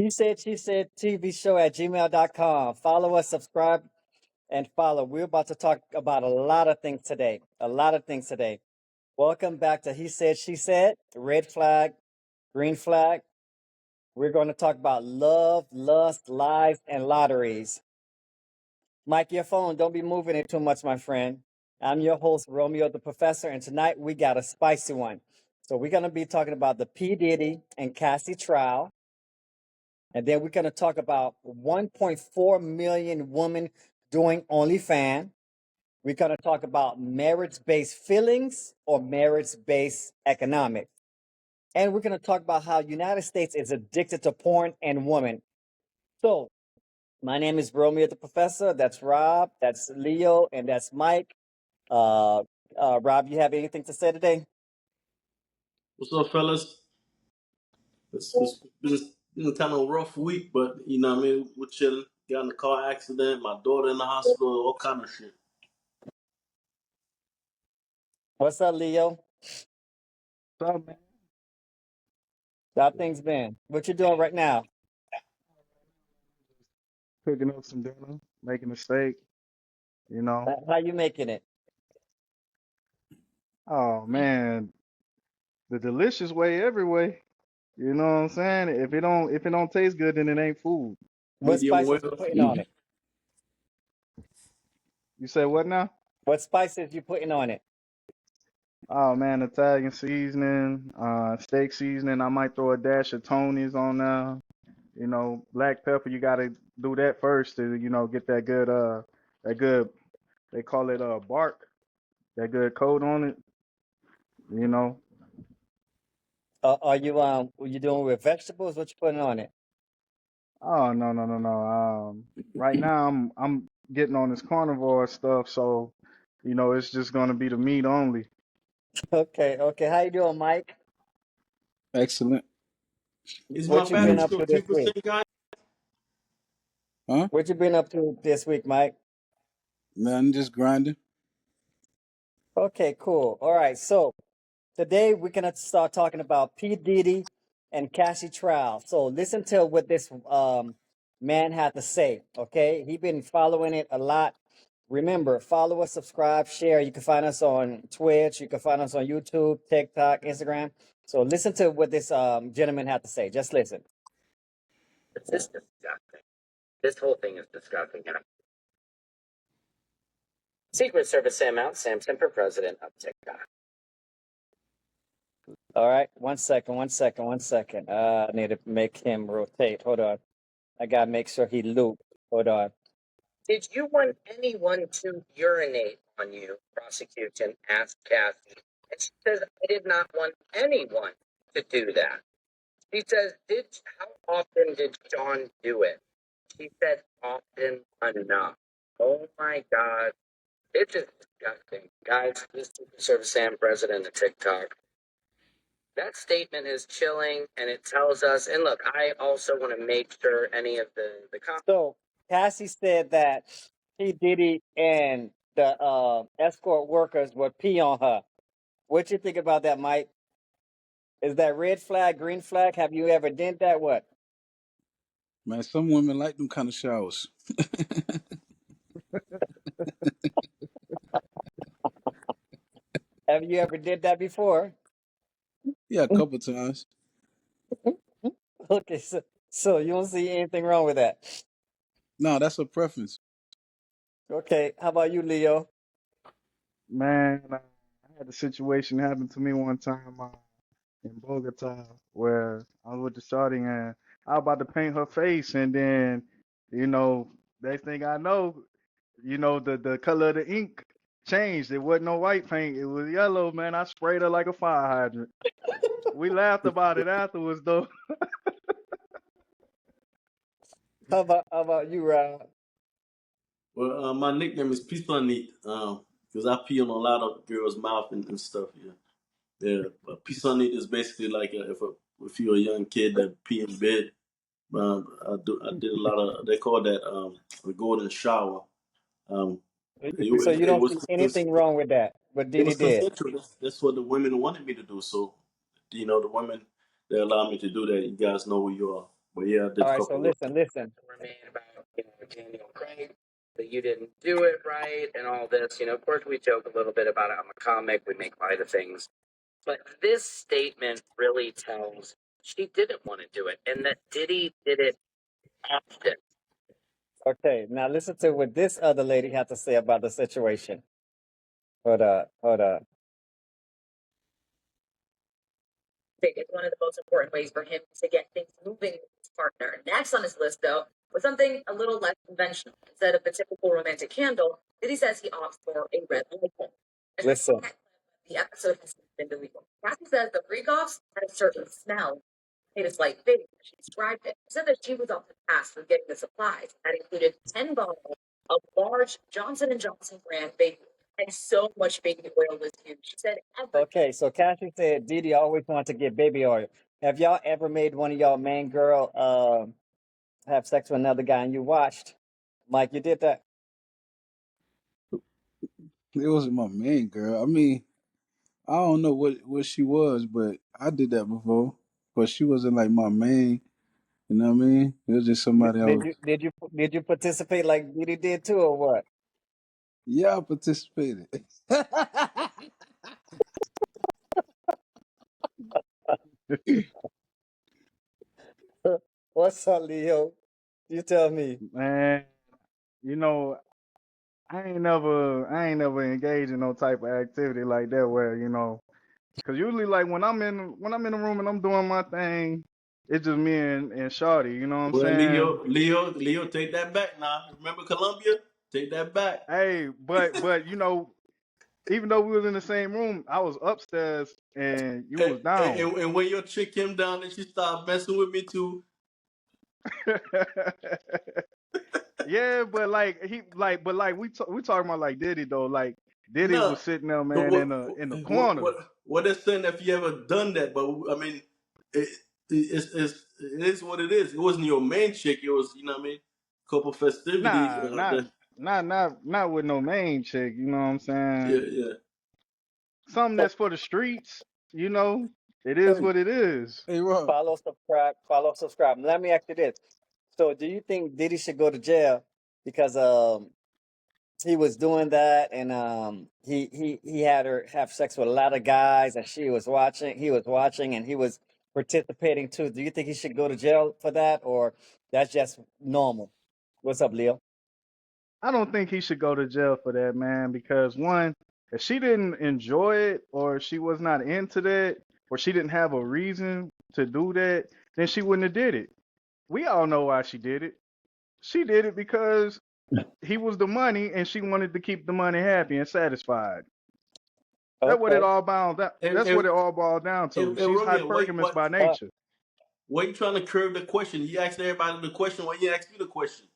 She said TV show at gmail.com. Follow us, subscribe, and follow. We're about to talk about a lot of things today. A lot of things today. Welcome back to He Said, She Said, red flag, green flag. We're going to talk about love, lust, lies, and lotteries. Mike, your phone, don't be moving it too much, my friend. I'm your host, Romeo the Professor, and tonight we got a spicy one. So we're going to be talking about the P. Diddy and Cassie trial. And then we're going to talk about 1.4 million women doing OnlyFans. We're going to talk about marriage-based feelings or marriage-based economics. And we're going to talk about how United States is addicted to porn and women. So my name is Romeo the Professor. That's Rob. That's Leo. And that's Mike. Uh, Rob, you have anything to say today? What's up, fellas? It's been kind of a rough week, but you know what I mean? We're chilling. Got in a car accident, my daughter in the hospital, all kind of shit. What's up, Leo? What's up, man? How things been? What you doing right now? Cooking up some dinner, making a steak, you know. How you making it? Oh man, the delicious way every way. You know what I'm saying? If it don't taste good, then it ain't food. What Medium spices you well. putting on it? You say what now? What spices you putting on it? Oh man, Italian seasoning, steak seasoning. I might throw a dash of Tony's on there. You know, black pepper. You gotta do that first to get that good. They call it bark. That good coat on it. You know. Are you doing with vegetables? What you putting on it? Oh no no no no. Right now I'm getting on this carnivore stuff, so it's just gonna be the meat only. Okay, okay. How you doing, Mike? Excellent. Is my What you battery been up still to this week? 10%, guys? Huh? What you been up to this week, Mike? Man, just grinding. Okay, cool. All right. So today we're gonna start talking about P. Diddy and Cassie trial. So listen to what this man had to say. Okay, he been following it a lot. Remember, follow us, subscribe, share. You can find us on Twitch. You can find us on YouTube, TikTok, Instagram. So listen to what this gentleman had to say. Just listen. It's just disgusting. This whole thing is disgusting. Secret Service Sam out, Samson for president of TikTok. All right, one second, one second, one second. I need to make him rotate. Hold on. I gotta make sure he looped. Hold on. Did you want anyone to urinate on you? Prosecution asked Kathy. And she says, I did not want anyone to do that. She says, how often did John do it? She said, often enough. Oh my God. This is disgusting. Guys, this is Service Sam, president of TikTok. That statement is chilling, and it tells us. And look, I also want to make sure any of the comments. So Cassie said that P. Diddy and the escort workers would pee on her. What you think about that, Mike? Is that red flag, green flag? Have you ever did that? What? Man, some women like them kind of showers. Have you ever did that before? Yeah, a couple times. Okay, so you don't see anything wrong with that. No, that's a preference. Okay, how about you, Leo? Man, I had a situation happen to me one time in Bogota where I was with the shorty and I was about to paint her face, and then you know next thing I know, the color of the ink changed. It wasn't no white paint, it was yellow. Man, I sprayed her like a fire hydrant. We laughed about it afterwards though. How about you, Rob? Well, my nickname is Pisonit, because I pee on a lot of girls' mouth and stuff. Yeah, yeah. But Pisonit is basically like if you're a young kid that pee in bed. I did a lot of. They call that a golden shower. Um, So you it don't was see anything wrong with that? What it Diddy was did? consensual. That's what the women wanted me to do. So, the women they allowed me to do that. You guys know who you are. But yeah, I did All a right, so couple of. listen. Remain about Daniel Craig that you didn't do it right and all this. Of course, we joke a little bit about it on the comic. We make light of things, but this statement really tells she didn't want to do it, and that Diddy did it often. Okay, now listen to what this other lady had to say about the situation. Hold up, hold up. It's one of the most important ways for him to get things moving with his partner. Next on his list, though, was something a little less conventional. Instead of the typical romantic candle, Diddy says he opts for a red light. Listen. The episode has been deleted. Kathy says the freak-offs had a certain smell. Made a slight fitting. She described it. She said that she was often tasked with getting the supplies. That included 10 bottles of large Johnson & Johnson brand baby oil. And so much baby oil was used. She said Okay, so Cassie said Didi always wanted to get baby oil. Have y'all ever made one of y'all main girl have sex with another guy and you watched? Mike, you did that? It wasn't my main girl. I mean, I don't know what she was, but I did that before. But she wasn't like my main. You know what I mean? It was just somebody I was. Did you participate like Didi did too, or what? Yeah, I participated. What's up, Leo? You tell me. Man, you know, I ain't never engaged in no type of activity like that where, cause usually like when I'm in the room and I'm doing my thing, it's just me and Shorty, you know what I'm Well, saying? Leo, take that back now. Remember Columbia? Take that back. Hey, but even though we was in the same room, I was upstairs and you And, was down. and when your chick came down and she started messing with me too. Yeah, but we talking about like Diddy though. Like Diddy No, was sitting there, but man, in the corner. what they're saying if you ever done that? But I mean, it is what it is. It wasn't your main chick. It was, you know what I mean, couple festivities. Nah, not with no main chick. You know what I'm saying? Yeah, yeah. Something So that's for the streets. You know, it is what it is. Hey, Rob. follow, subscribe. Let me ask you this. So do you think Diddy should go to jail because he was doing that and he had her have sex with a lot of guys and he was watching and he was participating too. Do you think he should go to jail for that or that's just normal? What's up, Leo? I don't think he should go to jail for that, man, because one, if she didn't enjoy it or she was not into that or she didn't have a reason to do that, then she wouldn't have did it. We all know why she did it. She did it because he was the money and she wanted to keep the money happy and satisfied. That's what it Okay. all bound down. And That's what it all boiled down to. She's Romeo, hypergamous by Uh, nature. why you trying to curve the question? You asked everybody the question. Why you ask me the question?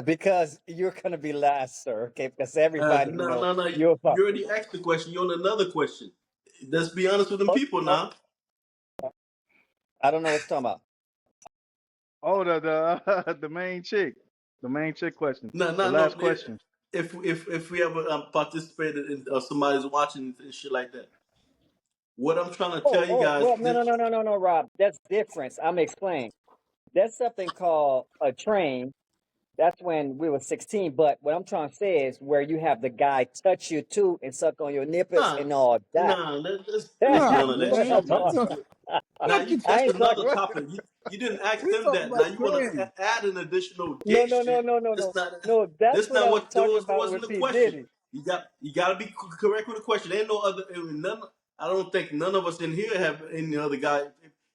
because you're gonna be last, sir. Okay, because everybody No, know no, no. you're You already asked the question. You're on another question. Let's be honest with them okay, people now. I don't know what you're talking about. Oh, the the main chick question, No, the no, last no. question. If we ever participated in somebody's watching and shit like that, what I'm trying to tell you guys, Well, no, Rob. That's different. I'm explaining. There's something called a train. That's when we were 16. But what I'm trying to say is where you have the guy touch you too and suck on your nipples nah, and all that. nah. There's Nah, none of that What man. I'm shit, We man. talking talking, Now about. you I that's ain't another talking. what? topic. You didn't ask We them talking that. Now about you want train. to add an additional No, gay no, no, shit. no, no, That's no. not. No, that's That's what not I'm what there talking was. There about wasn't with a P. question. Diddy. You got to be correct with the question. There ain't no other. None. I don't think none of us in here have any other guy.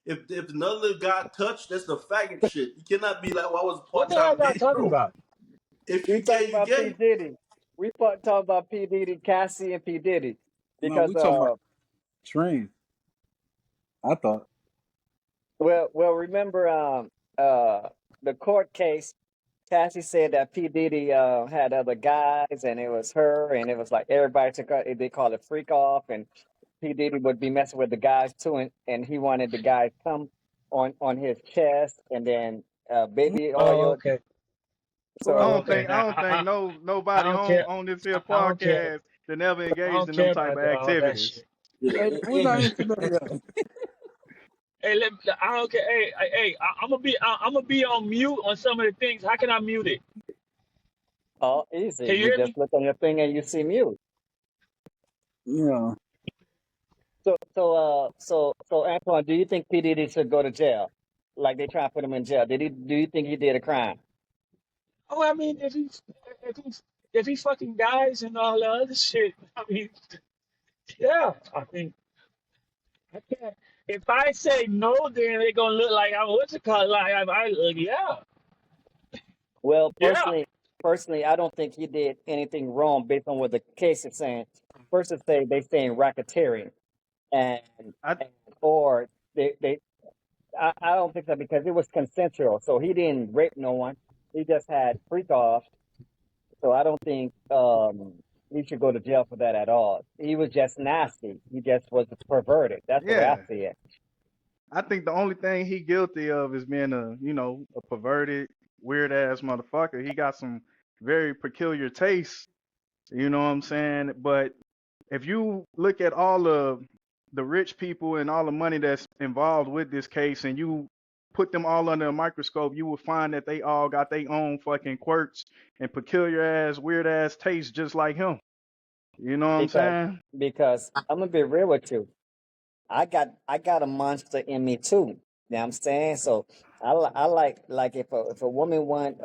If another guy touched, that's the faggot shit. You cannot be like, well, I was What part the hell time y'all gay, talking bro. about? If We you talking gay, you about P. gay. Diddy. We talking about P. Diddy, Cassie, and P. Diddy No, because we talking about train. I thought. remember the court case. Cassie said that P. Diddy had other guys and it was her and it was like everybody took her, they call it freak off and P. Diddy would be messing with the guys too and he wanted the guys come on his chest and then baby Oh, oil. okay. I So don't Okay. think I Now don't think I nobody don't care. on this here I don't care. podcast that never I engaged don't in them care type about of all that activities. shit. Yeah, Hey, we're not into none of that. Hey, I don't care. I'm gonna be on mute on some of the things. How can I mute it? Oh, easy. Can you You hear just me? look on your thing and you see mute. Yeah. So Antoine, do you think P Diddy should go to jail? Like they try to put him in jail? Do you think he did a crime? Oh, I mean, if he if he fucking dies and all the other shit, I mean, yeah. I mean, I can't. If I say no, then they're gonna look like I'm what's it called? Like yeah, Well, yeah, personally, I don't think he did anything wrong based on what the case is saying. First, they saying racketeering, and, I and or they I don't think so because it was consensual. So he didn't rape no one. He just had freak off. So I don't think he should go to jail for that at all. He was just nasty. He just was perverted. That's the way I yeah. see it. I think the only thing he guilty of is being a perverted, weird ass motherfucker. He got some very peculiar tastes, you know what I'm saying? But if you look at all of the rich people and all the money that's involved with this case and you put them all under a microscope, you will find that they all got their own fucking quirks and peculiar ass, weird ass tastes just like him. You know what I'm Because saying? because I'm gonna be real with you. I got a monster in me too. You know what I'm saying? So I like if a woman want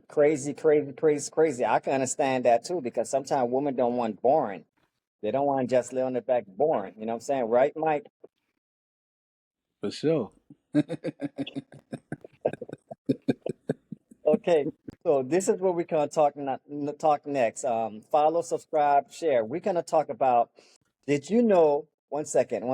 crazy, I can understand that too because sometimes women don't want boring. They don't want to just lay on their back boring. You know what I'm saying? Right, Mike? For sure. Okay. So this is what we're gonna talk next. Follow, subscribe, share. We're gonna talk about. Did you know? One second.